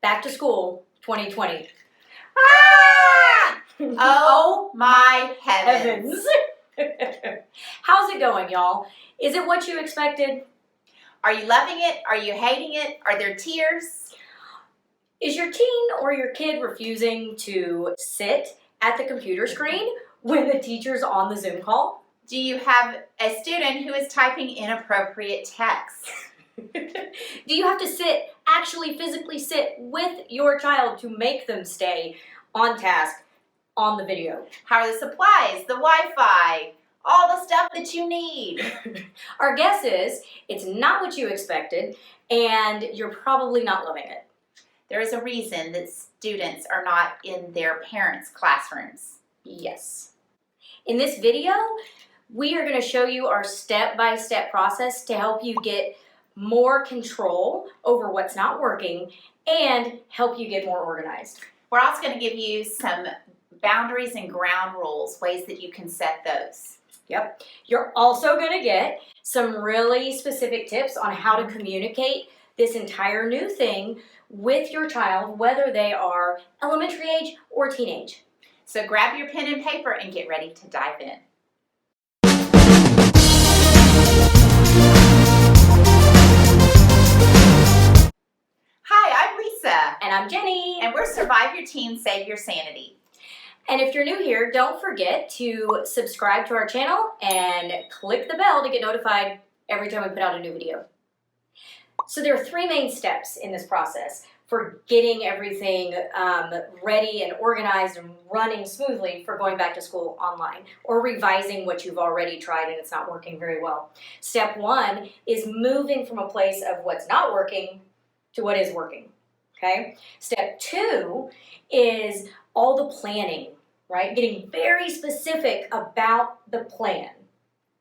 Back to school 2020. Ah! Oh my heavens. How's it going, y'all? Is it what you expected? Are you loving it? Are you hating it? Are there tears? Is your teen or your kid refusing to sit at the computer screen when the teacher's on the Zoom call? Do you have a student who is typing inappropriate text? Do you have to actually physically sit with your child to make them stay on task on the video? How are the supplies, the Wi-Fi, all the stuff that you need? Our guess is it's not what you expected, and you're probably not loving it. There is a reason that students are not in their parents' classrooms. Yes. In this video, we are going to show you our step-by-step process to help you get more control over what's not working and help you get more organized. We're also going to give you some boundaries and ground rules, ways that you can set those. Yep. You're also going to get some really specific tips on how to communicate this entire new thing with your child, whether they are elementary age or teenage. So grab your pen and paper and get ready to dive in. Hi, I'm Lisa. And I'm Jenny. And we're Survive Your Teen, Save Your Sanity. And if you're new here, don't forget to subscribe to our channel and click the bell to get notified every time we put out a new video. So there are three main steps in this process for getting everything ready and organized and running smoothly for going back to school online or revising what you've already tried and it's not working very well. Step one is moving from a place of what's not working to what is working, okay? Step two is all the planning, right? Getting very specific about the plan.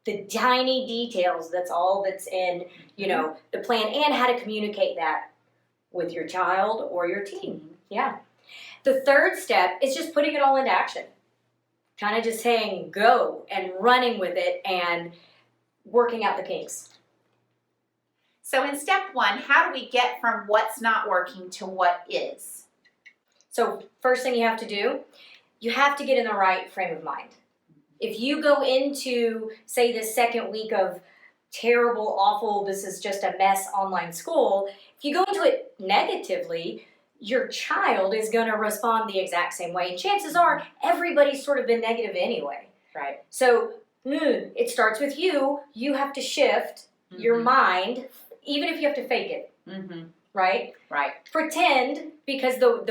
The tiny details, that's all that's in, the plan, and how to communicate that with your child or your teen. Yeah. The third step is just putting it all into action. Kind of just saying go and running with it and working out the kinks. So in step one, how do we get from what's not working to what is? So first thing you have to do, you have to get in the right frame of mind. If you go into, say, the second week of terrible, awful, this is just a mess online school, if you go into it negatively, your child is going to respond the exact same way. And chances are, everybody's sort of been negative anyway. Right. So it starts with you. You have to shift your mind, even if you have to fake it. Right? Right. Pretend, because the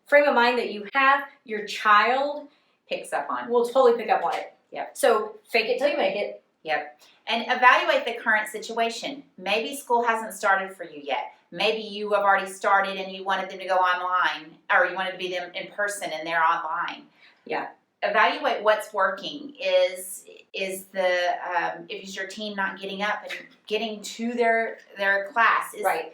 frame of mind that you have, your child picks up on. Will totally pick up on it. Yep. So fake it till you make it. Yep. And evaluate the current situation. Maybe school hasn't started for you yet. Maybe you have already started and you wanted them to go online, or you wanted to be them in person and they're online. Yeah. Evaluate what's working. Is your team not getting up and getting to their class? Right.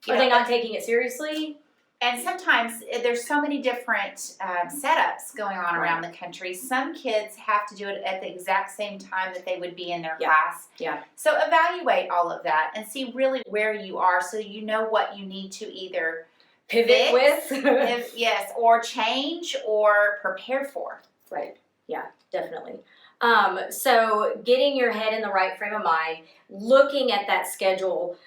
Are they not taking it seriously? And sometimes there's so many different setups going on around the country. Some kids have to do it at the exact same time that they would be in their class. Yeah. So evaluate all of that and see really where you are so you know what you need to either pivot with, or change or prepare for. Right. Yeah, definitely. So getting your head in the right frame of mind, looking at that schedule,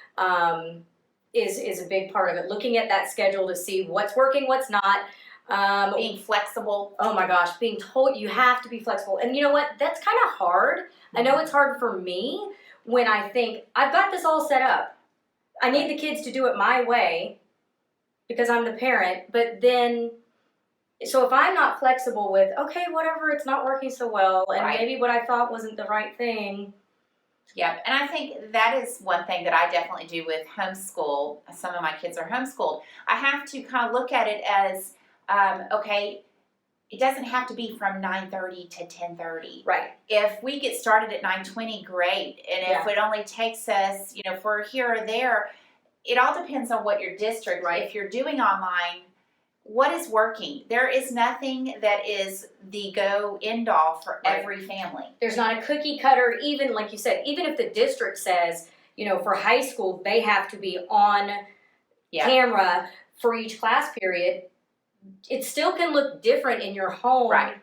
is a big part of it. Looking at that schedule to see what's working, what's not. Being flexible. Oh my gosh, being told you have to be flexible. And you know what? That's kind of hard. I know it's hard for me when I think, I've got this all set up. I need the kids to do it my way because I'm the parent. But then, so if I'm not flexible with, okay, whatever, it's not working so well, and maybe what I thought wasn't the right thing. Yeah, and I think that is one thing that I definitely do with homeschool. Some of my kids are homeschooled. I have to kind of look at it as, okay, it doesn't have to be from 9:30 to 10:30. Right. If we get started at 9:20, great. And if it only takes us, if we're here or there, it all depends on what your district. Right. If you're doing online, what is working? There is nothing that is the end all for every family. There's not a cookie cutter, even like you said, even if the district says, for high school, they have to be on camera for each class period, it still can look different in your home. Right.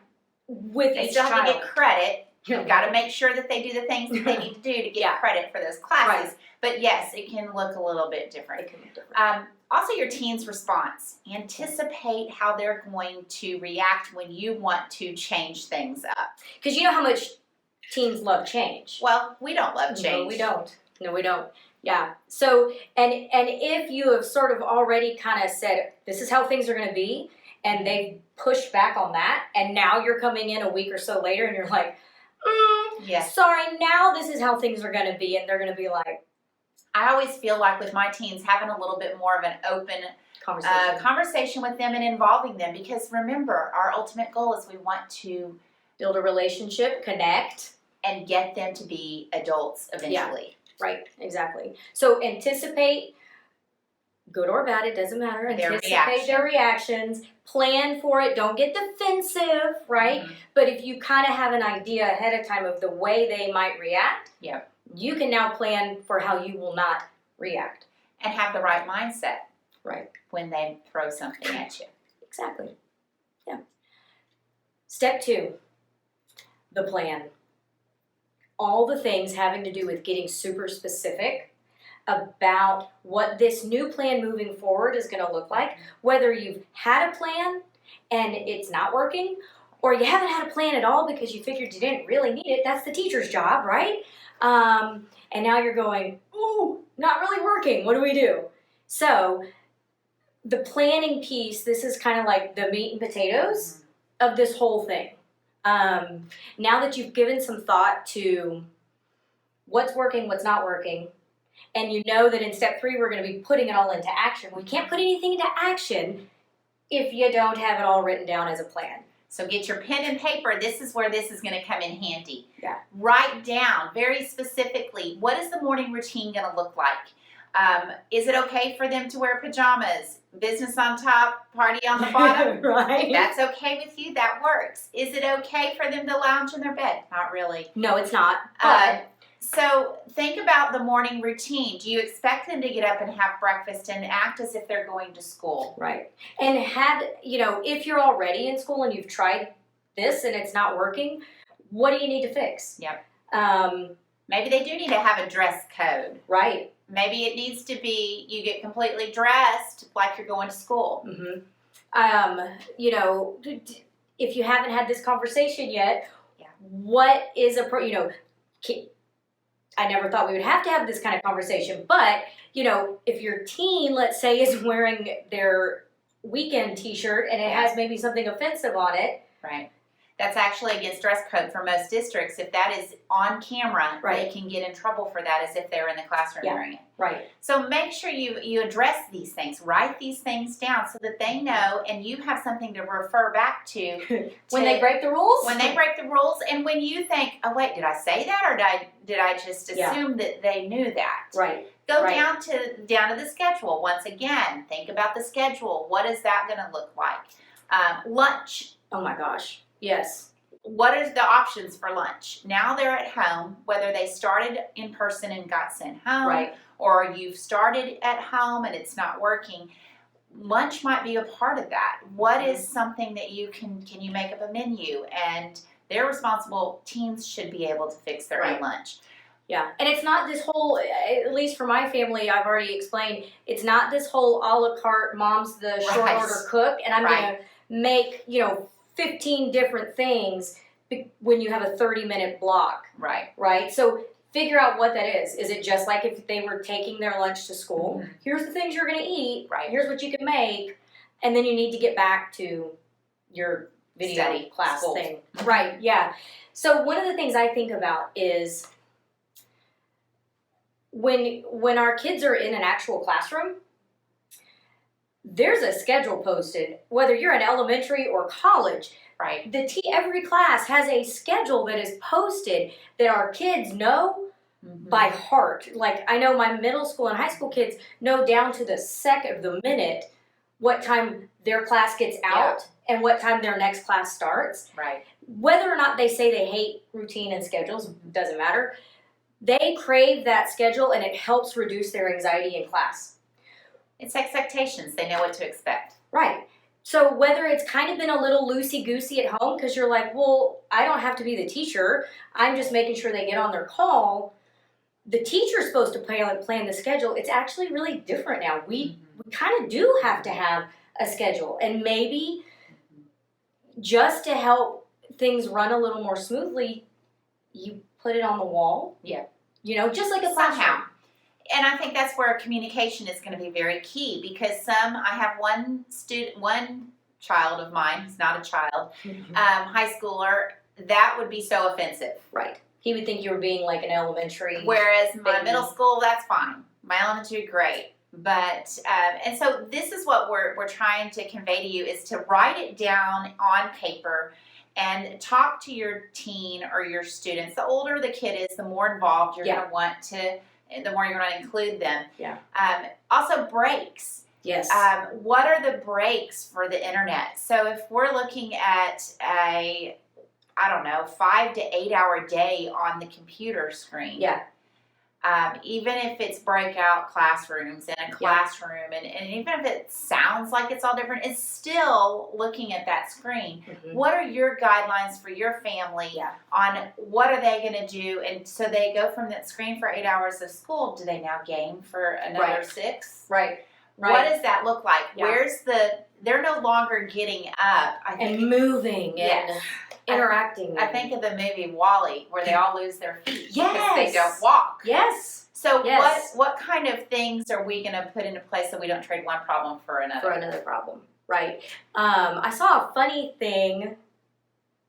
With They each still have to child. get credit. Yeah. You've got to make sure that they do the things that they need to do to get credit for those classes. Right. But yes, it can look a little bit different. It can look different. Also, your teen's response. Anticipate how they're going to react when you want to change things up. Because you know how much teens love change. Well, we don't love change. No, we don't. No, we don't. Yeah. So, and if you have sort of already kind of said, this is how things are going to be, and they've pushed back on that, and now you're coming in a week or so later, and you're like, Yes. sorry, now this is how things are going to be, and they're going to be like, I always feel like with my teens, having a little bit more of an open conversation with them and involving them, because remember, our ultimate goal is we want to build a relationship, connect, and get them to be adults eventually. Yeah, right, exactly. So anticipate, good or bad, it doesn't matter. Anticipate their reactions, plan for it, don't get defensive, right? Mm-hmm. But if you kind of have an idea ahead of time of the way they might react, you can now plan for how you will not react. And have the right mindset. Right. When they throw something at you. Exactly. Yeah. Step 2, the plan. All the things having to do with getting super specific about what this new plan moving forward is going to look like, whether you've had a plan and it's not working, or you haven't had a plan at all because you figured you didn't really need it. That's the teacher's job, right? And now you're going, ooh, not really working. What do we do? So the planning piece, this is kind of like the meat and potatoes of this whole thing. Now that you've given some thought to what's working, what's not working, and you know that in step 3 we're going to be putting it all into action. We can't put anything into action if you don't have it all written down as a plan. So get your pen and paper. This is where this is going to come in handy. Yeah. Write down very specifically, what is the morning routine going to look like? Is it okay for them to wear pajamas? Business on top, party on the bottom? Right. If that's okay with you, that works. Is it okay for them to lounge in their bed? Not really. No, it's not. But so think about the morning routine. Do you expect them to get up and have breakfast and act as if they're going to school? Right. And if you're already in school and you've tried this and it's not working, what do you need to fix? Yep. Maybe they do need to have a dress code. Right. Maybe it needs to be you get completely dressed like you're going to school. Mm-hmm. If you haven't had this conversation yet, what is I never thought we would have to have this kind of conversation, but, if your teen, let's say, is wearing their weekend t-shirt and it has maybe something offensive on it. Right. That's actually against dress code for most districts. If that is on camera, they can get in trouble for that as if they're in the classroom wearing it. Right. So make sure you address these things. Write these things down so that they know and you have something to refer back to. When they break the rules? When they break the rules and when you think, oh wait, did I say that or did I just assume that they knew that? Right. Go down to the schedule. Once again, think about the schedule. What is that going to look like? Lunch. Oh my gosh. Yes. What are the options for lunch? Now they're at home, whether they started in person and got sent home, or you've started at home and it's not working. Lunch might be a part of that. What is something that you can you make up a menu? And they're responsible. Teens should be able to fix their own lunch. Yeah, and it's not this whole, at least for my family, I've already explained, it's not this whole a la carte, mom's the short order cook, and I'm going to make, 15 different things when you have a 30-minute block. Right. Right? So figure out what that is. Is it just like if they were taking their lunch to school? Mm-hmm. Here's the things you're going to eat. Right. Here's what you can make. And then you need to get back to your video class thing. Right, yeah. So one of the things I think about is when our kids are in an actual classroom, there's a schedule posted, whether you're in elementary or college. Right. Every class has a schedule that is posted that our kids know by heart. Like, I know my middle school and high school kids know down to the second of the minute what time their class gets out and what time their next class starts. Right. Whether or not they say they hate routine and schedules, doesn't matter. They crave that schedule and it helps reduce their anxiety in class. It's expectations. They know what to expect. Right. So whether it's kind of been a little loosey-goosey at home because you're like, well, I don't have to be the teacher. I'm just making sure they get on their call. The teacher's supposed to plan the schedule. It's actually really different now. We kind of do have to have a schedule. And maybe just to help things run a little more smoothly, you put it on the wall. Yeah. You know, just like a Somehow. classroom. And I think that's where communication is going to be very key, because I have one child of mine, who's not a child, high schooler, that would be so offensive. Right. He would think you were being like an elementary. Whereas my baby. middle school, that's fine. My elementary, great. But, and so this is what we're trying to convey to you, is to write it down on paper and talk to your teen or your students. The older the kid is, the more involved you're going to want to, the more you're going to include them. Yeah. Also, breaks. Yes. What are the breaks for the internet? So if we're looking at a, 5 to 8 hour day on the computer screen. Yeah. Even if it's breakout classrooms in a classroom, and even if it sounds like it's all different, it's still looking at that screen. What are your guidelines for your family on what are they going to do? And so they go from that screen for 8 hours of school. Do they now game for another 6? Right. What does that look like? Where's they're no longer getting up. And moving and interacting. I think of the movie WALL-E, where they all lose their feet because they don't walk. Yes. So what kind of things are we going to put into place so we don't trade one problem for another? For another problem, right. I saw a funny thing,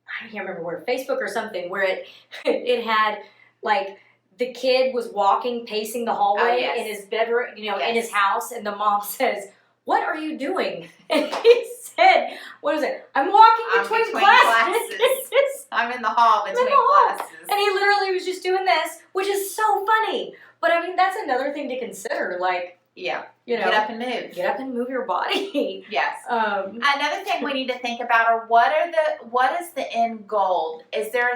I can't remember where, Facebook or something, where it had, like, the kid was walking, pacing the hallway in his bedroom, in his house, and the mom says, "What are you doing?" And he said, "What is it? I'm walking between classes. I'm in the hall between classes." And he literally was just doing this, which is so funny. But I mean, that's another thing to consider. Like, get up and move. Get up and move your body. Yes. Another thing we need to think about are what is the end goal? Is there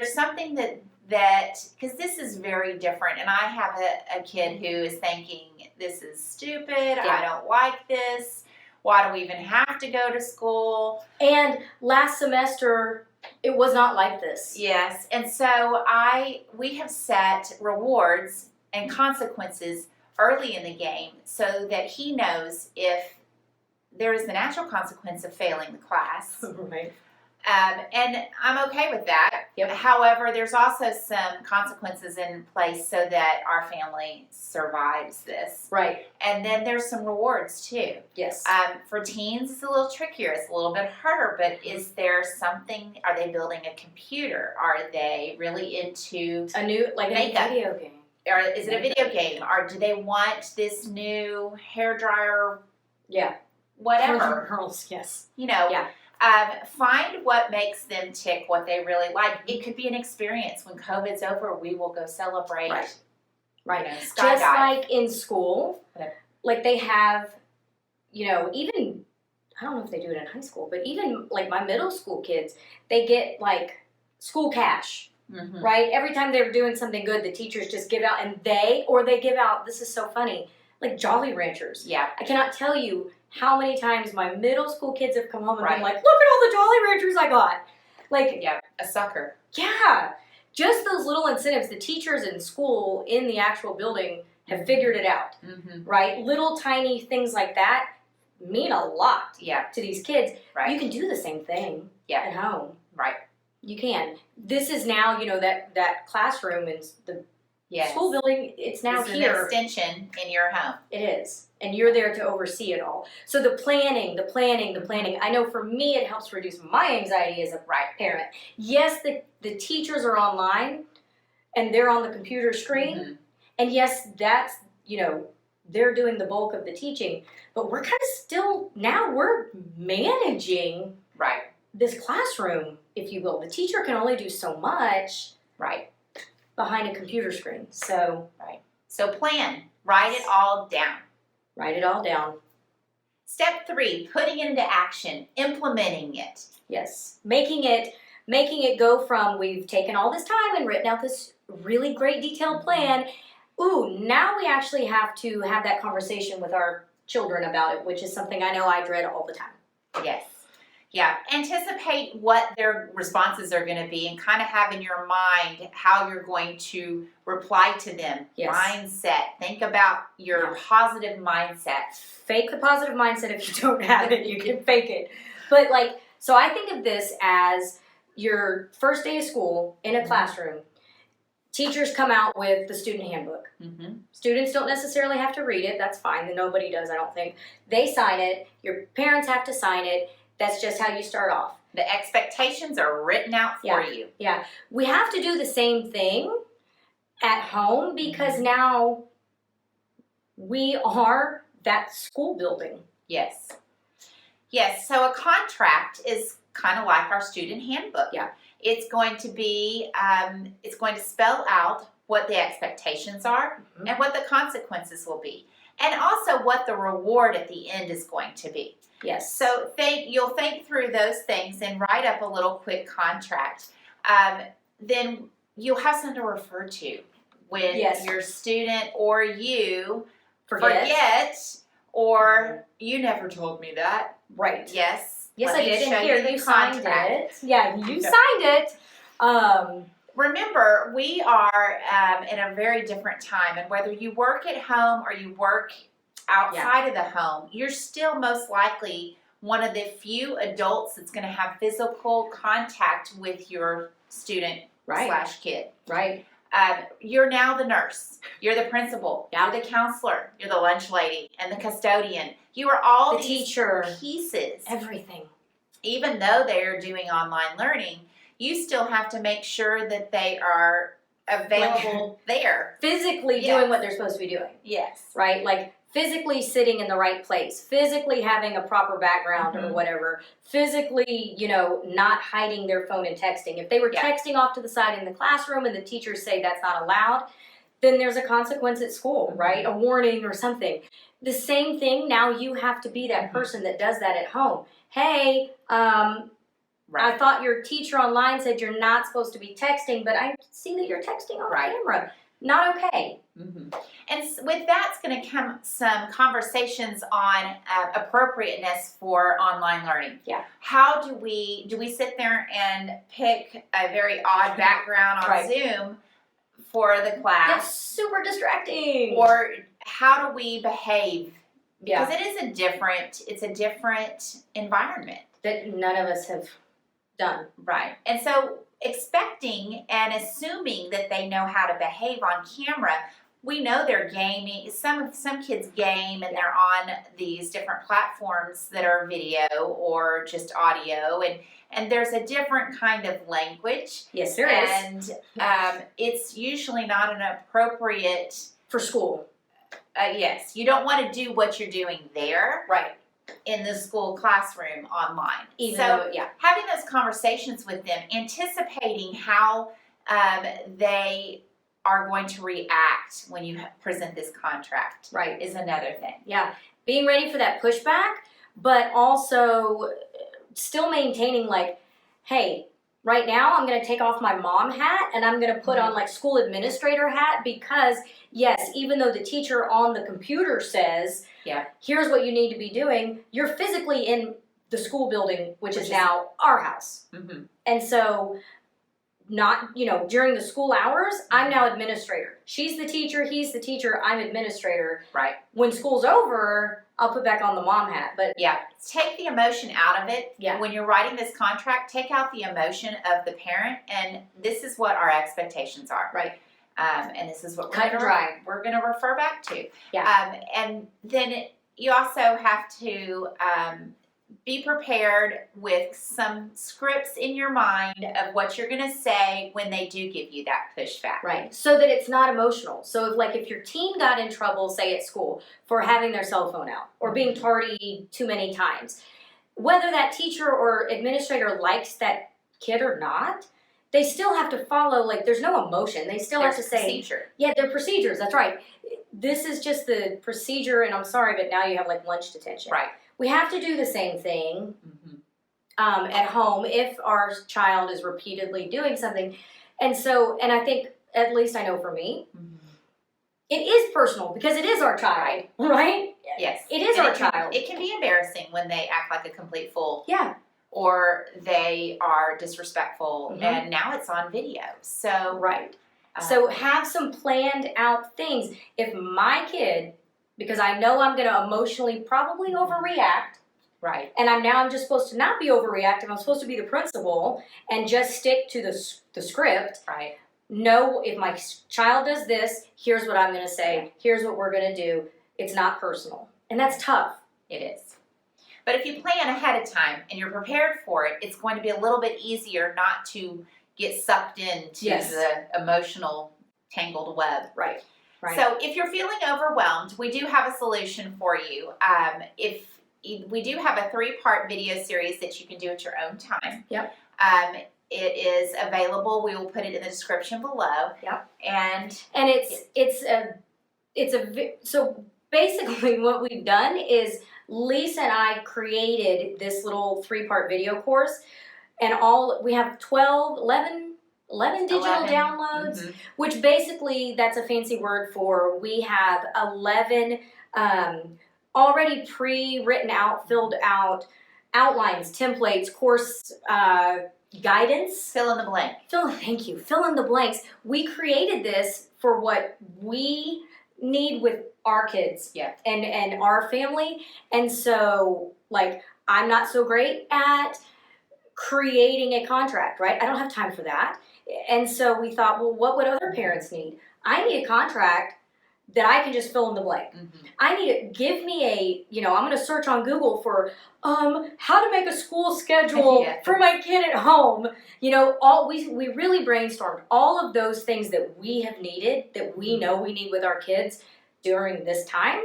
something that because this is very different, and I have a kid who is thinking, this is stupid, I don't like this, why do we even have to go to school? And last semester, it was not like this. Yes, and so we have set rewards and consequences early in the game so that he knows if there is the natural consequence of failing the class. Right. And I'm okay with that. However, there's also some consequences in place so that our family survives this. Right. And then there's some rewards too. Yes. For teens, it's a little trickier. It's a little bit harder. But is there something? Are they building a computer? Are they really into a new makeup? A video game? Or is it a video game? Or do they want this new hairdryer? Yeah. Whatever. Girls, yes. Yeah. Find what makes them tick, what they really like. It could be an experience. When COVID's over, we will go celebrate. Right. Skydive. Just like in school, like they have, even, I don't know if they do it in high school, but even like my middle school kids, they get like school cash. Right? Every time they're doing something good, the teachers just give out, and they give out, this is so funny, like Jolly Ranchers. Yeah. I cannot tell you how many times my middle school kids have come home and been like, look at all the Jolly Ranchers I got. Like, a sucker. Yeah. Just those little incentives. The teachers in school, in the actual building, have figured it out. Right? Little tiny things like that mean a lot to these kids. Right. You can do the same thing at home. Right. You can. This is now, that classroom in the school building, it's now here. It's an extension in your home. It is. And you're there to oversee it all. So the planning. I know for me, it helps reduce my anxiety as a parent. Yes, the teachers are online and they're on the computer screen. And yes, that's, they're doing the bulk of the teaching. But we're kind of still, now we're managing this classroom, if you will. The teacher can only do so much behind a computer screen. So So plan. Write it all down. Write it all down. Step 3, putting it into action, implementing it. Yes. Making it go from, we've taken all this time and written out this really great detailed plan. Ooh, now we actually have to have that conversation with our children about it, which is something I know I dread all the time. Yes. Yeah. Anticipate what their responses are going to be and kind of have in your mind how you're going to reply to them. Yes. Mindset. Think about your positive mindset. Fake the positive mindset. If you don't have it, you can fake it. But like, so I think of this as your first day of school in a classroom. Teachers come out with the student handbook. Mm-hmm. Students don't necessarily have to read it. That's fine. Nobody does, I don't think. They sign it. Your parents have to sign it. That's just how you start off. The expectations are written out for you. Yeah. We have to do the same thing at home because now we are that school building. Yes. Yes. So a contract is kind of like our student handbook. Yeah. It's going to be, it's going to spell out what the expectations are and what the consequences will be. And also what the reward at the end is going to be. Yes. So you'll think through those things and write up a little quick contract. Then you'll have something to refer to when your student or you forget or you never told me that. Right. Yes. Yes, I did. And here you signed it. Yeah, you signed it. Remember, we are in a very different time, and whether you work at home or you work outside of the home, you're still most likely one of the few adults that's going to have physical contact with your student / kid. Right. You're now the nurse. You're the principal. You're the counselor. You're the lunch lady and the custodian. You are all the teacher pieces. Everything. Even though they are doing online learning, you still have to make sure that they are available there. Physically doing what they're supposed to be doing. Yes. Right? Like physically sitting in the right place, physically having a proper background or whatever, physically, not hiding their phone and texting. If they were texting off to the side in the classroom and the teachers say that's not allowed, then there's a consequence at school, right? A warning or something. The same thing, now you have to be that person that does that at home. Hey, I thought your teacher online said you're not supposed to be texting, but I see that you're texting on camera. Not okay. And with that's going to come some conversations on appropriateness for online learning. Yeah. How do we sit there and pick a very odd background on Zoom for the class? That's super distracting. Or how do we behave? Because it's a different environment that none of us have done. Right. And so expecting and assuming that they know how to behave on camera, we know they're gaming. Some kids game and they're on these different platforms that are video or just audio, and there's a different kind of language. Yes, there is. And it's usually not an appropriate for school. Yes, you don't want to do what you're doing there. Right. In the school classroom online. Having those conversations with them, anticipating how they are going to react when you present this contract is another thing. Yeah, being ready for that pushback, but also still maintaining hey, right now I'm going to take off my mom hat and I'm going to put on school administrator hat because yes, even though the teacher on the computer says, here's what you need to be doing, you're physically in the school building, which is now our house. And so not, during the school hours, I'm now administrator. She's the teacher, he's the teacher, I'm administrator. Right. When school's over, I'll put back on the mom hat. But take the emotion out of it. Yeah. When you're writing this contract, take out the emotion of the parent, and this is what our expectations are. Right. And this is what we're going to refer back to. Yeah. And then you also have to be prepared with some scripts in your mind of what you're going to say when they do give you that pushback. Right. So that it's not emotional. So if your teen got in trouble, say at school, for having their cell phone out or being tardy too many times, whether that teacher or administrator likes that kid or not, they still have to follow, there's no emotion. They still have to say, procedure. Yeah, they're procedures. That's right. This is just the procedure, and I'm sorry, but now you have lunch detention. Right. We have to do the same thing at home if our child is repeatedly doing something. And so, and I think, at least I know for me, it is personal because it is our child, right? Yes. It is And our child. It can be embarrassing when they act like a complete fool. Yeah. Or they are disrespectful, Mhm. and now it's on video. So Right. So have some planned out things. If my kid, because I know I'm going to emotionally probably overreact, right. and I'm just supposed to not be overreacting. I'm supposed to be the principal and just stick to the script. Right. No, if my child does this, here's what I'm going to say. Here's what we're going to do. It's not personal, and that's tough. It is. But if you plan ahead of time and you're prepared for it, it's going to be a little bit easier not to get sucked into the emotional tangled web. Right. Right. So if you're feeling overwhelmed, we do have a solution for you. We do have a 3-part video series that you can do at your own time. Yep. It is available. We will put it in the description below. Yep. And so basically what we've done is Lisa and I created this little 3-part video course, and we have 11 digital downloads, which basically that's a fancy word for we have 11 already pre-written out, filled out outlines, templates, course guidance. Fill in the blank. Thank you. Fill in the blanks. We created this for what we need with our kids and our family. And so, like, I'm not so great at creating a contract, right? I don't have time for that. And so we thought, well, what would other parents need? I need a contract that I can just fill in the blank. I need to give me I'm going to search on Google for how to make a school schedule for my kid at home. We really brainstormed all of those things that we have needed, that we know we need with our kids during this time.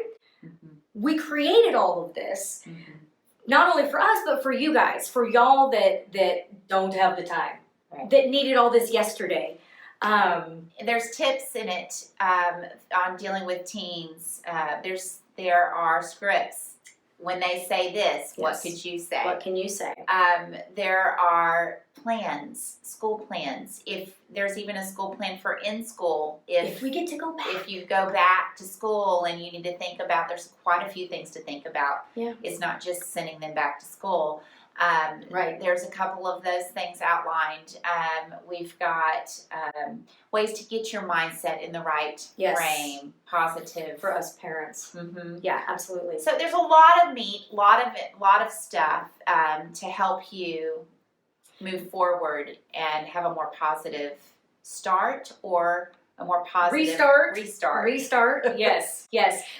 We created all of this, not only for us, but for you guys, for y'all that don't have the time, that needed all this yesterday. There's tips in it on dealing with teens. There are scripts. When they say this, what could you say? What can you say? There are plans, school plans. If there's even a school plan for in school, if we get to go back. If you go back to school and you need to think about, there's quite a few things to think about. Yeah. It's not just sending them back to school. There's a couple of those things outlined. We've got ways to get your mindset in the right frame, positive for us parents. Yeah, absolutely. So there's a lot of meat, lot of stuff to help you move forward and have a more positive start or a more positive restart. Yes.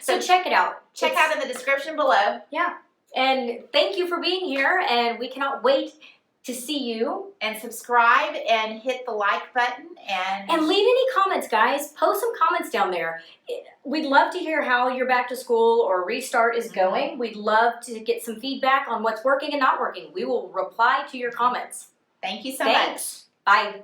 So check it out. Check out in the description below. Yeah. And thank you for being here, and we cannot wait to see you. And subscribe and hit the like button. And leave any comments, guys. Post some comments down there. We'd love to hear how your back to school or restart is going. We'd love to get some feedback on what's working and not working. We will reply to your comments. Thank you so much. Bye.